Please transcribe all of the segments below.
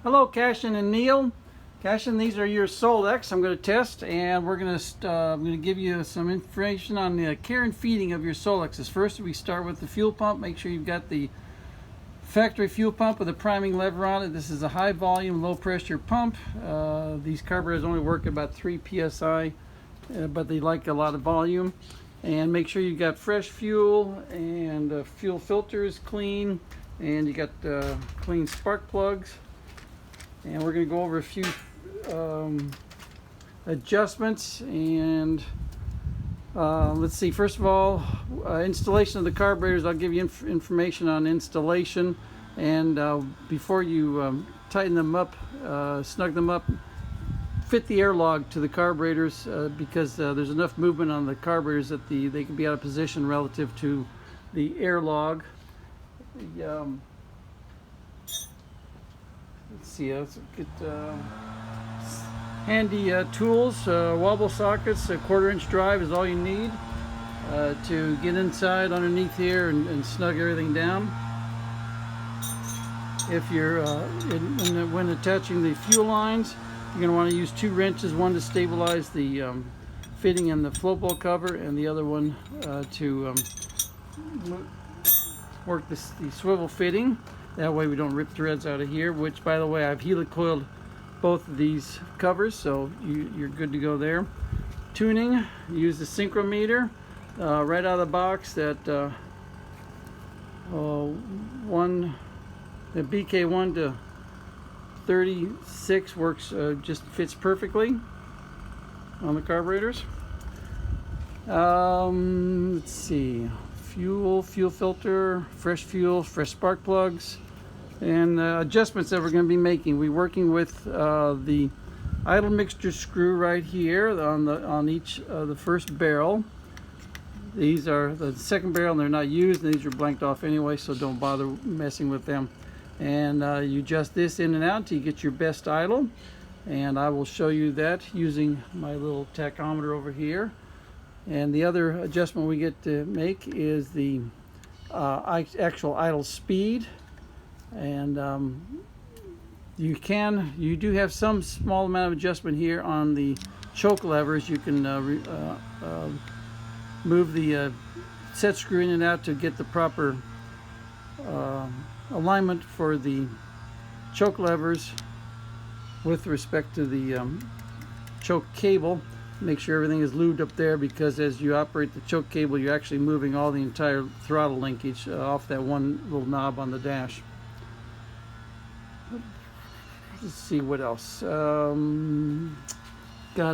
Hello, Cashin and Neil. Cashin, these are your Solex. I'm going to test, and I'm going to give you some information on the care and feeding of your Solexes. First, we start with the fuel pump. Make sure you've got the factory fuel pump with a priming lever on it. This is a high volume, low pressure pump. These carburetors only work about 3 psi, but they like a lot of volume. And make sure you've got fresh fuel, and fuel filters clean, and you got clean spark plugs. And we're going to go over a few adjustments. And let's see, first of all, installation of the carburetors. I'll give you information on installation. And before you tighten them up, snug them up, fit the air log to the carburetors because there's enough movement on the carburetors that they can be out of position relative to the air log. Let's see, let's get handy tools, wobble sockets. A 1/4-inch drive is all you need to get inside underneath here and snug everything down. If you're when attaching the fuel lines, you're going to want to use 2 wrenches, one to stabilize the fitting in the float bowl cover, and the other one to work the swivel fitting. That way we don't rip threads out of here, which, by the way, I've helicoiled both of these covers, so you're good to go there. Tuning, use the synchrometer right out of the box. That the BK1 to 36 works, just fits perfectly on the carburetors. Let's see. Fuel filter, fresh fuel, fresh spark plugs, and adjustments that we're going to be making. We're working with the idle mixture screw right here on each of the first barrel. These are the second barrel, and they're not used, and these are blanked off anyway, so don't bother messing with them. And you adjust this in and out until you get your best idle, and I will show you that using my little tachometer over here. And the other adjustment we get to make is the actual idle speed. And you do have some small amount of adjustment here on the choke levers. You can move the set screw in and out to get the proper alignment for the choke levers with respect to the choke cable. Make sure everything is lubed up there, because as you operate the choke cable, you're actually moving all the entire throttle linkage off that one little knob on the dash. Let's see what else. Got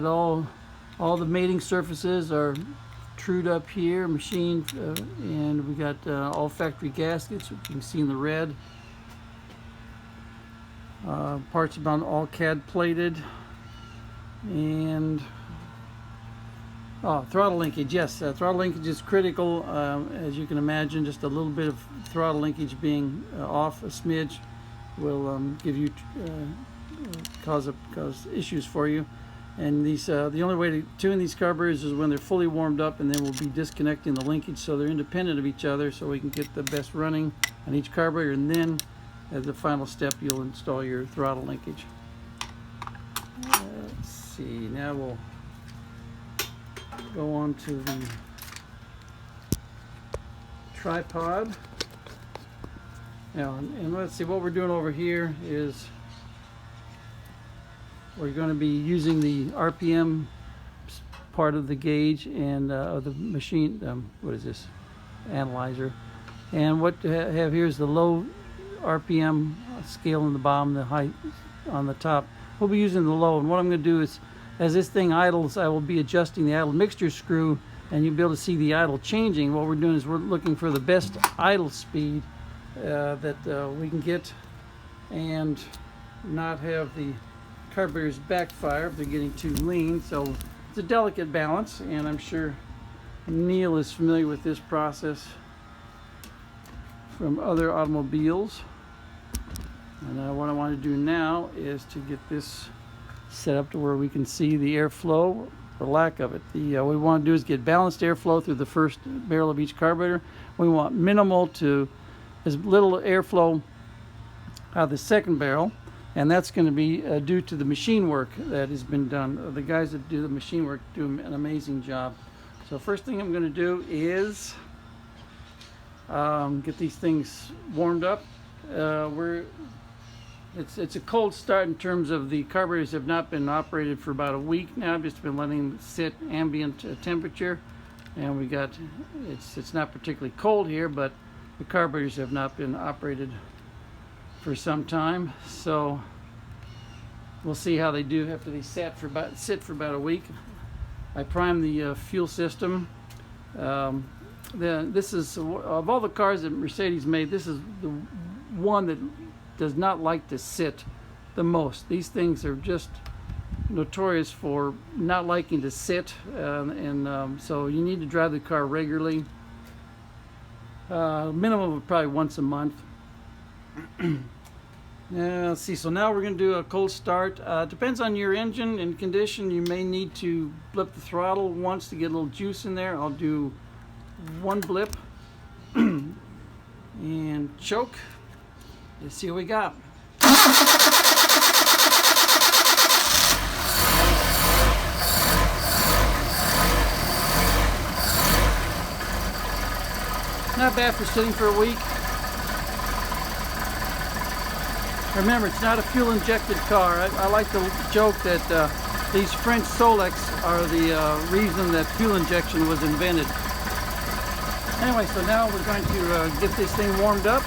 all the mating surfaces are trued up here, machined, and we got all factory gaskets. You can see in the red. Parts about all CAD plated. And throttle linkage, yes, throttle linkage is critical. As you can imagine, just a little bit of throttle linkage being off a smidge will give you cause issues for you. And these the only way to tune these carburetors is when they're fully warmed up, and then we'll be disconnecting the linkage so they're independent of each other, so we can get the best running on each carburetor. And then, as the final step, you'll install your throttle linkage. Let's see. Now we'll go on to the tripod. Now, and let's see, what we're doing over here is we're going to be using the RPM part of the gauge and of the machine. What is this? Analyzer. And what I have here is the low RPM scale on the bottom, the high on the top. We'll be using the low, and what I'm going to do is, as this thing idles, I will be adjusting the idle mixture screw, and you'll be able to see the idle changing. What we're doing is we're looking for the best idle speed that we can get, and not have the carburetors backfire if they're getting too lean. So it's a delicate balance, and I'm sure Neil is familiar with this process from other automobiles. And what I want to do now is to get this set up to where we can see the airflow or lack of it. What we want to do is get balanced airflow through the first barrel of each carburetor. We want minimal to as little airflow out of the second barrel, and that's going to be due to the machine work that has been done. The guys that do the machine work do an amazing job. So first thing I'm going to do is get these things warmed up. It's a cold start in terms of the carburetors have not been operated for about a week now. I've just been letting them sit ambient temperature, and we got it's not particularly cold here, but the carburetors have not been operated for some time. So we'll see how they do after they sit for about a week. I primed the fuel system. This is, of all the cars that Mercedes made, this is the one that does not like to sit the most. These things are just notorious for not liking to sit, so you need to drive the car regularly, minimum of probably once a month. Let's see, so now we're going to do a cold start. Depends on your engine and condition. You may need to blip the throttle once to get a little juice in there. I'll do one blip and choke. Let's see what we got. Not bad for sitting for a week. Remember, it's not a fuel injected car. I like to joke that these French Solex are the reason that fuel injection was invented. Anyway, so now we're going to get this thing warmed up.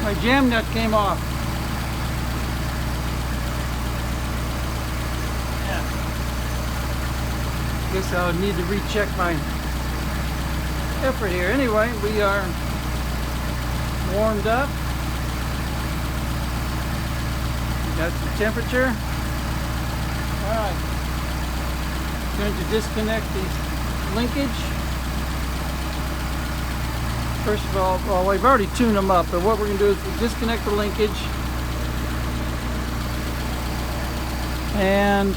My jam nut came off. Guess I'll need to recheck my effort here. Anyway, we are warmed up. Got the temperature. Alright. Going to disconnect the linkage. First of all, well, we've already tuned them up, but what we're going to do is disconnect the linkage and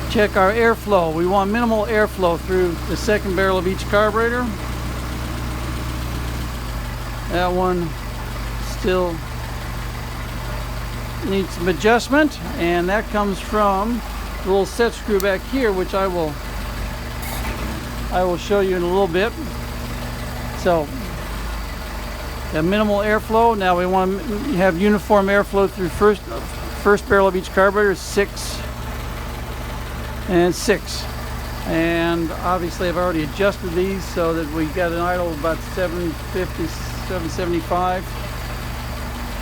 check our airflow. We want minimal airflow through the second barrel of each carburetor. That one still needs some adjustment, and that comes from the little set screw back here, which I will show you in a little bit. So Got minimal airflow. Now we want to have uniform airflow through first barrel of each carburetor, 6 and 6. And obviously I've already adjusted these so that we got an idle of about 750, 775.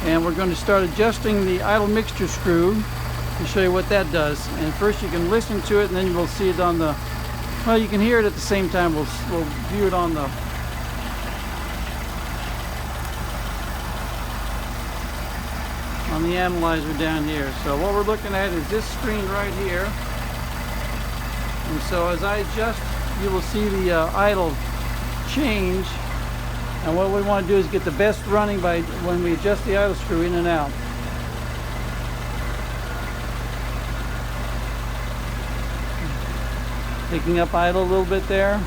And we're going to start adjusting the idle mixture screw to show you what that does. And first you can listen to it, and then we'll see it on the, well, you can hear it at the same time. We'll view it on the analyzer down here. So what we're looking at is this screen right here. And so as I adjust, you will see the idle change. And what we want to do is get the best running by when we adjust the idle screw in and out. Picking up idle a little bit there.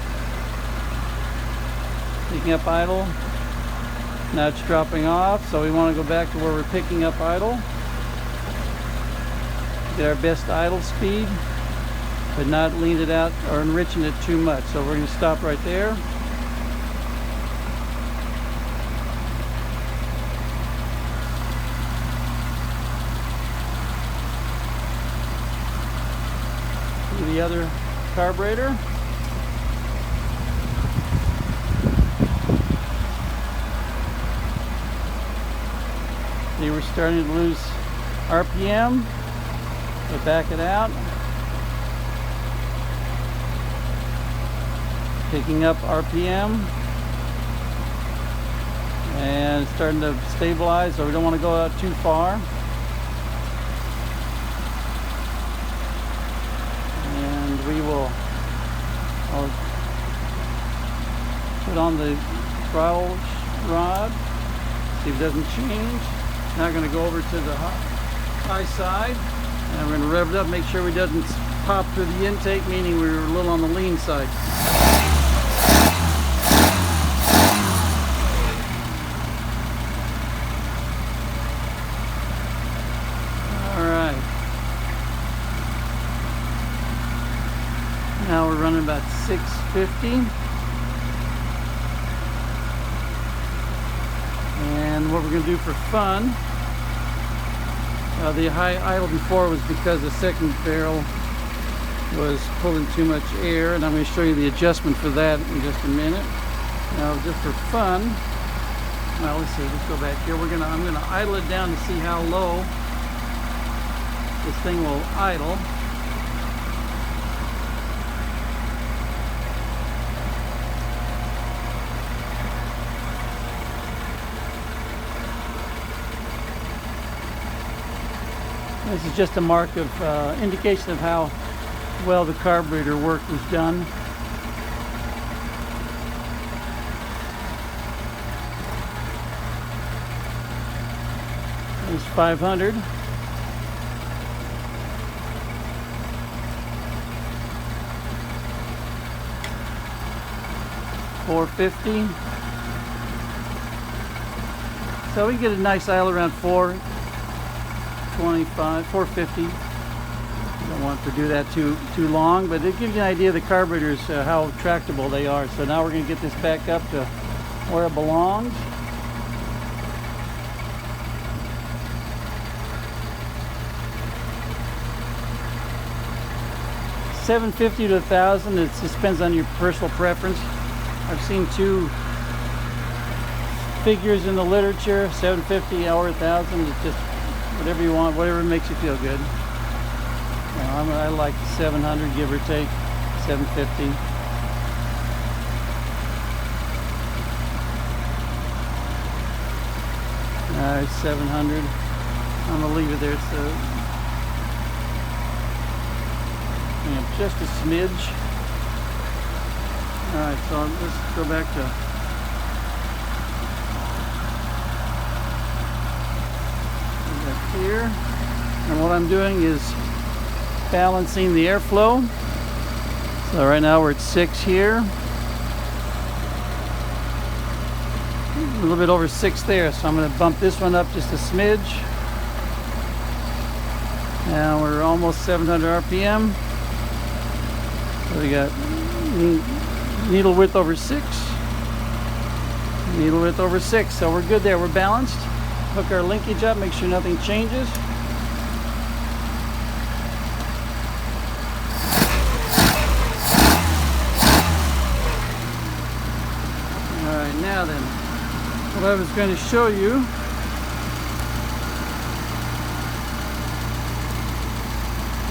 Picking up idle. Now it's dropping off, so we want to go back to where we're picking up idle. Get our best idle speed, but not lean it out or enriching it too much. So we're going to stop right there. Do the other carburetor. See, we're starting to lose RPM. So back it out. Picking up RPM. And it's starting to stabilize, so we don't want to go out too far. And we will put on the throttle rod. See if it doesn't change. Now we're going to go over to the high side, and we're going to rev it up, make sure it doesn't pop through the intake, meaning we're a little on the lean side. Alright. Now we're running about 650. And what we're going to do for fun, the high idle before was because the second barrel was pulling too much air, and I'm going to show you the adjustment for that in just a minute. Now just for fun, well, let's see, let's go back here. I'm going to idle it down to see how low this thing will idle. This is just a mark of indication of how well the carburetor work was done. There's 500. $450. So we can get a nice idle around 425, 450. Don't want to do that too long, but it gives you an idea of the carburetors, how tractable they are. So now we're going to get this back up to where it belongs. $750 to $1,000. It just depends on your personal preference. I've seen two figures in the literature, $750 or $1,000. It's just whatever you want, whatever makes you feel good. You know, I like 700, give or take, 750. All right, 700. I'm gonna leave it there. It's just a smidge. All right, so let's go back to here, and what I'm doing is balancing the airflow. So right now we're at 6 here, a little bit over 6 there, so I'm going to bump this one up just a smidge. Now we're almost 700 RPM. So we got needle width over 6. needle width over 6, so we're good there. We're balanced. Hook our linkage up, make sure nothing changes. Alright, now then, what I was going to show you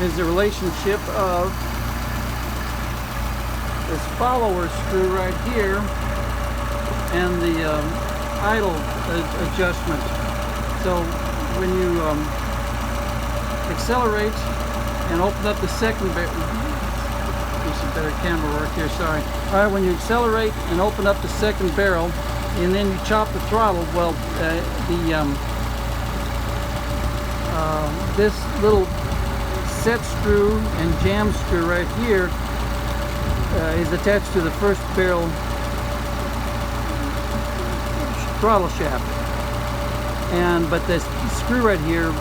is the relationship of this follower screw right here and the idle adjustment. So when you accelerate and open up the second barrel, do some better camera work here, sorry. Alright, when you accelerate and open up the second barrel and then you chop the throttle, well, this little set screw and jam screw right here is attached to the first barrel throttle shaft, but this screw right here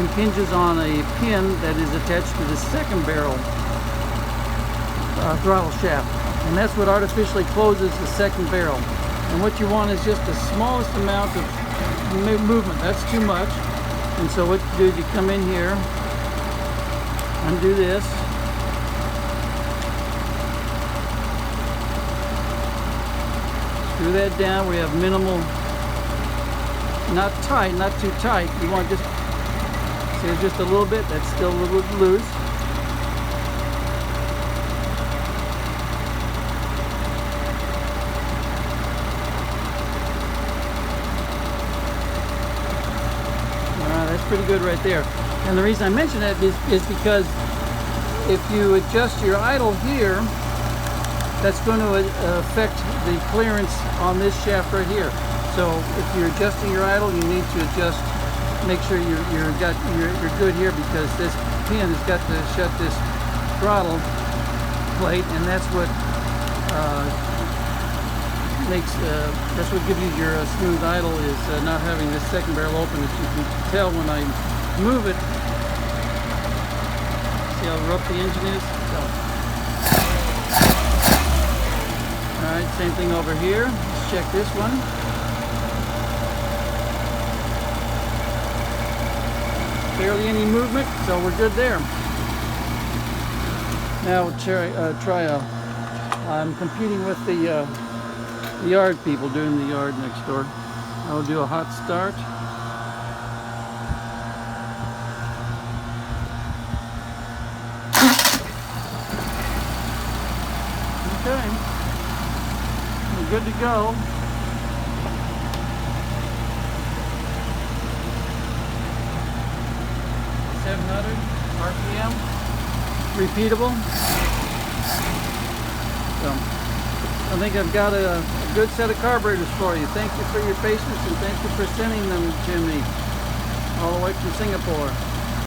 impinges on a pin that is attached to the second barrel throttle shaft, and that's what artificially closes the second barrel. And what you want is just the smallest amount of movement. That's too much, and so what you do is you come in here, undo this, screw that down. We have minimal, not tight, not too tight. You want just, see, just a little bit. That's still a little bit loose. That's pretty good right there. And the reason I mention that is because if you adjust your idle here, that's going to affect the clearance on this shaft right here. So if you're adjusting your idle, you need to adjust, make sure you're good here, because this pin has got to shut this throttle plate, and that's what that's what gives you your smooth idle, is not having this second barrel open. As you can tell when I move it, see how rough the engine is? So. Alright, same thing over here. Let's check this one. Barely any movement, so we're good there. Now we'll I'm competing with the yard people doing the yard next door. I'll do a hot start. Okay, we're good to go. RPM, repeatable. So I think I've got a good set of carburetors for you. Thank you for your patience, and thank you for sending them to me all the way from Singapore.